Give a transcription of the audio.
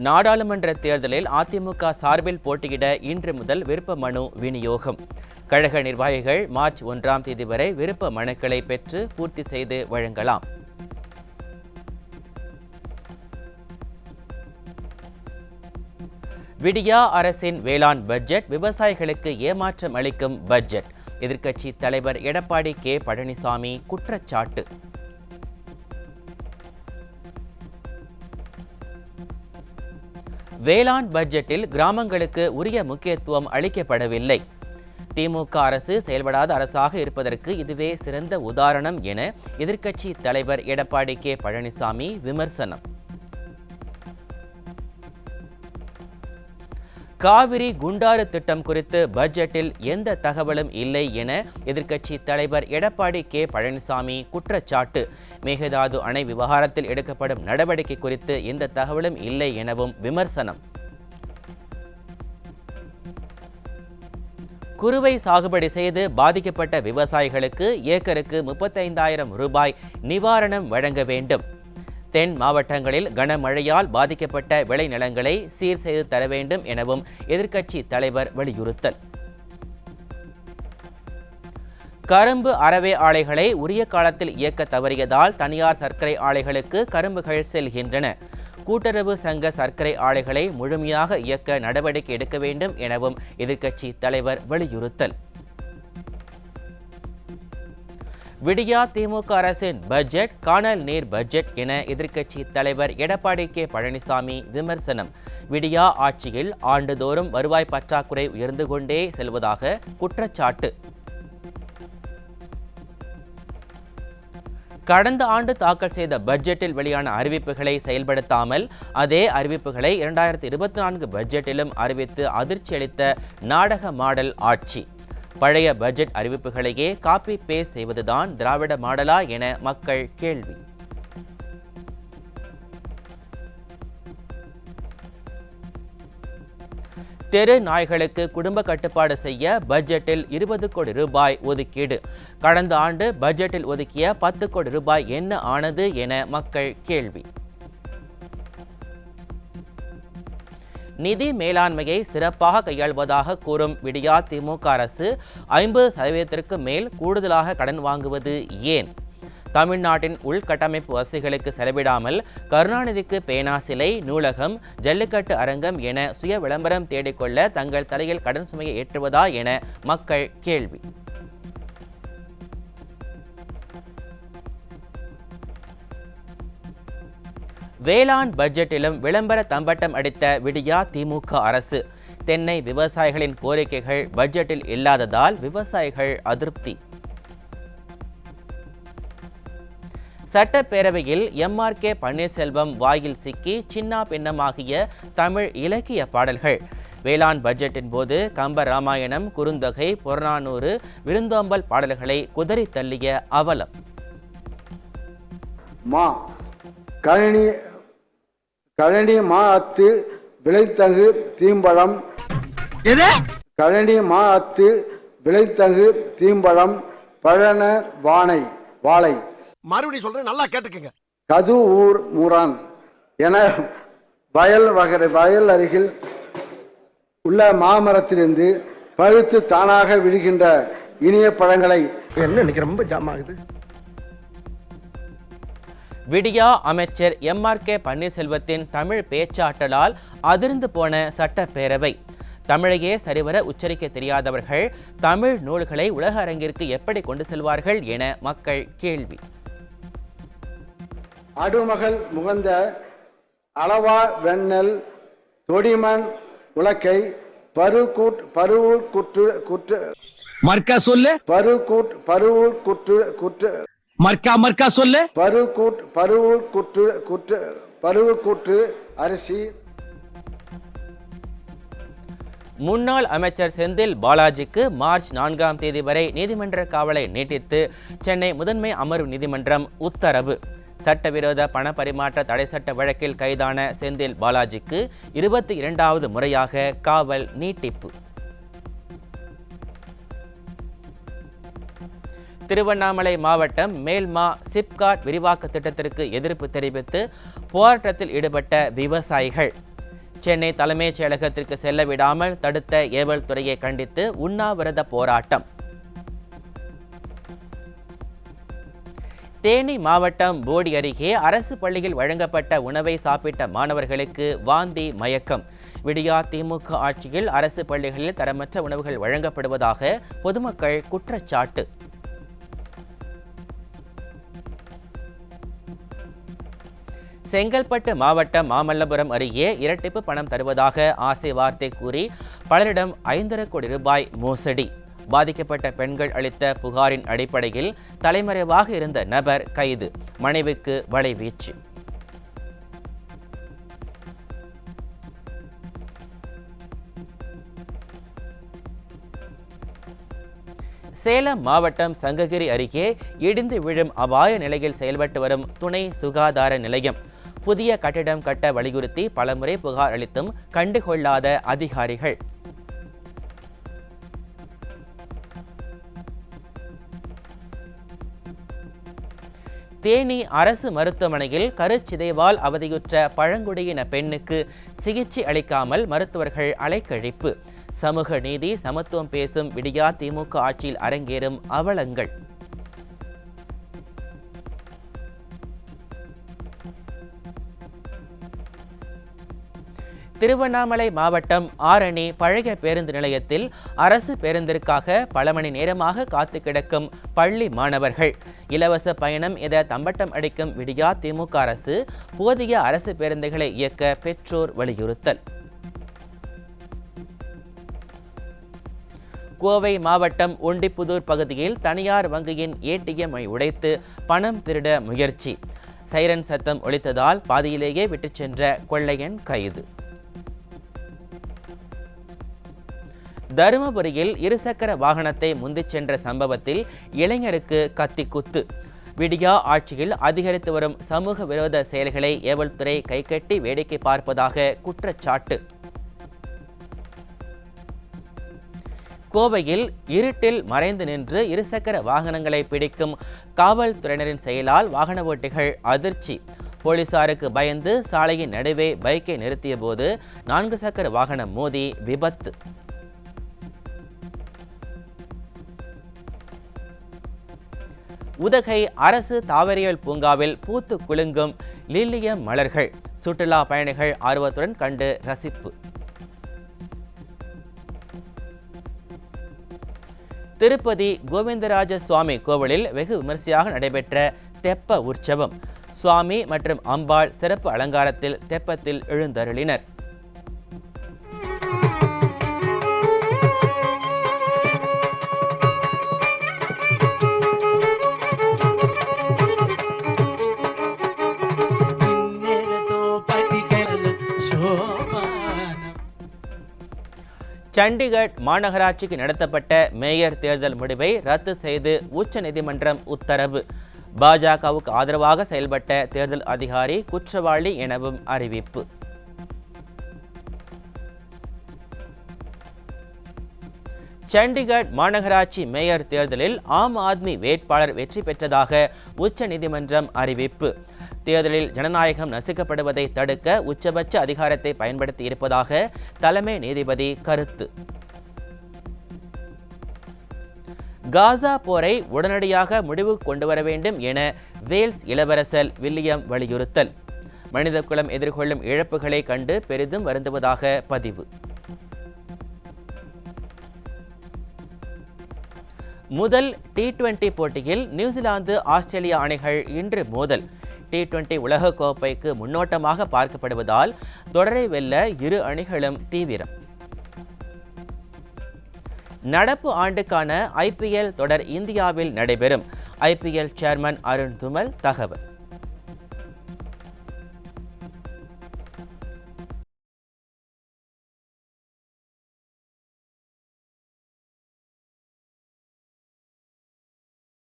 நாடாளுமன்ற தேர்தலில் அதிமுக சார்பில் போட்டியிட இன்று முதல் விருப்ப மனு விநியோகம். கழக நிர்வாகிகள் மார்ச் 1ஆம் தேதி வரை விருப்ப மனுக்களை பெற்று பூர்த்தி செய்து வழங்கலாம். விடியா அரசின் வேளாண் பட்ஜெட் விவசாயிகளுக்கு ஏமாற்றம் அளிக்கும் பட்ஜெட். எதிர்க்கட்சி தலைவர் எடப்பாடி கே பழனிசாமி குற்றச்சாட்டு. வேளாண் பட்ஜெட்டில் கிராமங்களுக்கு உரிய முக்கியத்துவம் அளிக்கப்படவில்லை. திமுக அரசு செயல்படாத அரசாக இருப்பதற்கு இதுவே சிறந்த உதாரணம் என எதிர்க்கட்சி தலைவர் எடப்பாடி கே பழனிசாமி விமர்சனம். காவிரி குண்டாறு திட்டம் குறித்து பட்ஜெட்டில் எந்த தகவலும் இல்லை என எதிர்க்கட்சி தலைவர் எடப்பாடி கே பழனிசாமி குற்றச்சாட்டு. மேகதாது அணை விவகாரத்தில் எடுக்கப்படும் நடவடிக்கை குறித்து எந்த தகவலும் இல்லை எனவும் விமர்சனம். குறுவை சாகுபடி செய்து பாதிக்கப்பட்ட விவசாயிகளுக்கு ஏக்கருக்கு 35,000 ரூபாய் நிவாரணம் வழங்க வேண்டும். தென் மாவட்டங்களில் கனமழையால் பாதிக்கப்பட்ட விளைநிலங்களை சீர் செய்து தர வேண்டும் எனவும் எதிர்க்கட்சி தலைவர் வலியுறுத்தல். கரும்பு அரவை ஆலைகளை உரிய காலத்தில் இயக்க தவறியதால் தனியார் சர்க்கரை ஆலைகளுக்கு கரும்புகள் செல்கின்றன. கூட்டுறவு சங்க சர்க்கரை ஆலைகளை முழுமையாக இயக்க நடவடிக்கை எடுக்க வேண்டும் எனவும் எதிர்க்கட்சி தலைவர் வலியுறுத்தல். விடியா திமுக அரசின் பட்ஜெட் கானல் நீர் பட்ஜெட் என எதிர்க்கட்சி தலைவர் எடப்பாடி கே பழனிசாமி விமர்சனம். விடியா ஆட்சியில் ஆண்டுதோறும் வருவாய் பற்றாக்குறை உயர்ந்து கொண்டே செல்வதாக குற்றச்சாட்டு. கடந்த ஆண்டு தாக்கல் செய்த பட்ஜெட்டில் வெளியான அறிவிப்புகளை செயல்படுத்தாமல் அதே அறிவிப்புகளை 2024 பட்ஜெட்டிலும் அறிவித்து அதிர்ச்சி அளித்த நாடக மாடல் ஆட்சி. பழைய பட்ஜெட் அறிவிப்புகளையே காப்பி பேஸ்ட் செய்வதுதான் திராவிட மாடலா என மக்கள் கேள்வி. தெரு நாய்களுக்கு குடும்ப கட்டுப்பாடு செய்ய பட்ஜெட்டில் 20 கோடி ரூபாய் ஒதுக்கீடு. கடந்த ஆண்டு பட்ஜெட்டில் ஒதுக்கிய 10 கோடி ரூபாய் என்ன ஆனது என மக்கள் கேள்வி. நிதி மேலாண்மையை சிறப்பாக கையாள்வதாக கூறும் விடியா திமுக அரசு 50% மேல் கூடுதலாக கடன் வாங்குவது ஏன்? தமிழ்நாட்டின் உள்கட்டமைப்பு வசதிகளுக்கு செலவிடாமல் கருணாநிதிக்கு பேனா சிலை, நூலகம், ஜல்லிக்கட்டு அரங்கம் என சுய விளம்பரம் தேடிக்கொள்ள தங்கள் தலையில் கடன் சுமையை ஏற்றுவதா என மக்கள் கேள்வி. வேளாண் பட்ஜெட்டிலும் விளம்பர தம்பட்டம் அடித்த விடியா திமுக அரசு. தென்னை விவசாயிகளின் கோரிக்கைகள் பட்ஜெட்டில் இல்லாததால் விவசாயிகள் அதிருப்தி. சட்டப்பேரவையில் எம்.ஆர்.கே. பன்னீர்செல்வம் வாயில் சிக்கி சின்னா பின்னமாகிய தமிழ் இலக்கிய பாடல்கள். வேளாண் பட்ஜெட்டின் போது கம்ப ராமாயணம், குறுந்தொகை, புறநானூறு, விருந்தோம்பல் பாடல்களை குதறி தள்ளிய அவலம். கழனி மா அத்து விளைத்தகு தீம்பழம். கழனி மா அத்து விளைத்தகு தீம்பழம் பழன வாழை. மறுபடியும் சொல்றேன், நல்லா கேட்டுக்கங்க. கது ஊர் மூரான் என வயல் அருகில் உள்ள மாமரத்திலிருந்து பழுத்து தானாக விழுகின்ற இனிய பழங்களை என்ன இன்னைக்கு ரொம்ப ஜாம் ஆகுது. விடியா அமைச்சர் எம்.ஆர்.கே. பன்னீர்செல்வத்தின் தமிழ் பேச்சாற்றலால் அதிர்ந்து போன சட்டப்பேரவை. தமிழையே சரிவர உச்சரிக்க தெரியாதவர்கள் தமிழ் நூல்களை உலக அரங்கிற்கு எப்படி கொண்டு செல்வார்கள் என மக்கள் கேள்வி. அடுமகள் முகந்த அளவா வெண்ணெல் தொடிமண் உலக்கை பருவூர் குற்று மர்க்கா சொல்லு. பருவூர் குற்று மர்க்கா சொல்லு. பருவூர் குற்று அரிசி. முன்னாள் அமைச்சர் செந்தில் பாலாஜிக்கு மார்ச் 4ஆம் தேதி வரை நீதிமன்ற காவலை நீட்டித்து சென்னை முதன்மை அமர்வு நீதிமன்றம் உத்தரவு. சட்டவிரோத பண பரிமாற்ற தடை சட்ட வழக்கில் கைதான செந்தில் பாலாஜிக்கு 22வது முறையாக காவல் நீட்டிப்பு. திருவண்ணாமலை மாவட்டம் மேல்மா சிப்காட் விரிவாக்க திட்டத்திற்கு எதிர்ப்பு தெரிவித்து போராட்டத்தில் ஈடுபட்ட விவசாயிகள். சென்னை தலைமைச் செயலகத்திற்கு செல்ல விடாமல் தடுத்த ஏவல் துறையை கண்டித்து உண்ணாவிரத போராட்டம். தேனி மாவட்டம் போடி அருகே அரசு பள்ளியில் வழங்கப்பட்ட உணவை சாப்பிட்ட மாணவர்களுக்கு வாந்தி மயக்கம். விடியா திமுக ஆட்சியில் அரசு பள்ளிகளில் தரமற்ற உணவுகள் வழங்கப்படுவதாக பொதுமக்கள் குற்றச்சாட்டு. செங்கல்பட்டு மாவட்டம் மாமல்லபுரம் அருகே இரட்டிப்பு பணம் தருவதாக ஆசை வார்த்தை கூறி பலரிடம் 5,5 கோடி ரூபாய் மோசடி. பாதிக்கப்பட்ட பெண்கள் அளித்த புகாரின் அடிப்படையில் தலைமறைவாக இருந்த நபர் கைது. மனைவிக்கு வலைவீச்சு. சேலம் மாவட்டம் சங்ககிரி அருகே இடிந்து விழும் அபாய நிலையில் செயல்பட்டு வரும் துணை சுகாதார நிலையம். புதிய கட்டிடம் கட்ட வலியுறுத்தி பலமுறை புகார் அளித்தும் கண்டுகொள்ளாத அதிகாரிகள். தேனி அரசு மருத்துவமனையில் கருச்சிதைவால் அவதியுற்ற பழங்குடியின பெண்ணுக்கு சிகிச்சை அளிக்காமல் மருத்துவர்கள் அலைக்கழிப்பு. சமூக நீதி சமத்துவம் பேசும் விடியா திமுக ஆட்சியில் அரங்கேறும் அவலங்கள். திருவண்ணாமலை மாவட்டம் ஆரணி பழைய பேருந்து நிலையத்தில் அரசு பேருந்திற்காக பல மணி நேரமாக காத்து கிடக்கும் பள்ளி மாணவர்கள். இலவச பயணம் என தம்பட்டம் அடிக்கும் விடியா திமுக அரசு போதிய அரசு பேருந்துகளை இயக்க பெற்றோர் வலியுறுத்தல். கோவை மாவட்டம் ஒண்டிப்புதூர் பகுதியில் தனியார் வங்கியின் ஏடிஎம்ஐ உடைத்து பணம் திருட முயற்சி. சைரன் சத்தம் ஒலித்ததால் பாதியிலேயே விட்டுச் சென்ற கொள்ளையன் கைது. தருமபுரியில் இருசக்கர வாகனத்தை முந்திச் சென்ற சம்பவத்தில் இளைஞருக்கு கத்திக்குத்து. விடியா ஆட்சியில் அதிகரித்து வரும் சமூக விரோத செயல்களை ஏவல்துறை கைகட்டி வேடிக்கை பார்ப்பதாக குற்றச்சாட்டு. கோவையில் இருட்டில் மறைந்து நின்று இருசக்கர வாகனங்களை பிடிக்கும் காவல்துறையினரின் செயலால் வாகன ஓட்டிகள் அதிர்ச்சி. போலீசாருக்கு பயந்து சாலையின் நடுவே பைக்கை நிறுத்திய போது 4 சக்கர வாகனம் மோதி விபத்து. உதகை அரசு தாவரியல் பூங்காவில் பூத்து குலுங்கும் லில்லியம் மலர்கள். சுற்றுலா பயணிகள் ஆர்வத்துடன் கண்டு ரசிப்பு. திருப்பதி கோவிந்தராஜ சுவாமி கோவிலில் வெகு விமரிசையாக நடைபெற்ற தெப்ப உற்சவம். சுவாமி மற்றும் அம்பாள் சிறப்பு அலங்காரத்தில் தெப்பத்தில் எழுந்தருளினர். சண்டிகர் மாநகராட்சிக்கு நடத்தப்பட்ட மேயர் தேர்தல் முடிவை ரத்து செய்து உச்சநீதிமன்றம் உத்தரவு. பாஜகவுக்கு ஆதரவாக செயல்பட்ட தேர்தல் அதிகாரி குற்றவாளி எனவும் அறிவிப்பு. சண்டிகர் மாநகராட்சி மேயர் தேர்தலில் ஆம் ஆத்மி வேட்பாளர் வெற்றி பெற்றதாக உச்சநீதிமன்றம் அறிவிப்பு. தேர்தலில் ஜனநாயகம் நசுக்கப்படுவதை தடுக்க உச்சபட்ச அதிகாரத்தை பயன்படுத்தி இருப்பதாக தலைமை நீதிபதி கருத்து. காசா போரை உடனடியாக முடிவுக்கு கொண்டு வர வேண்டும் என வேல்ஸ் இளவரசர் வில்லியம் வலியுறுத்தல். மனிதகுலம் எதிர்கொள்ளும் இழப்புகளை கண்டு பெரிதும் வருந்துவதாக பதிவு. முதல் T20 போட்டியில் நியூசிலாந்து ஆஸ்திரேலியா அணிகள் இன்று மோதல். T20 உலகக்கோப்பைக்கு முன்னோட்டமாக பார்க்கப்படுவதால் தொடரை வெல்ல இரு அணிகளும் தீவிரம். நடப்பு ஆண்டுக்கான IPL தொடர் இந்தியாவில் நடைபெறும். IPL சேர்மன் அருண் துமல் தகவல்.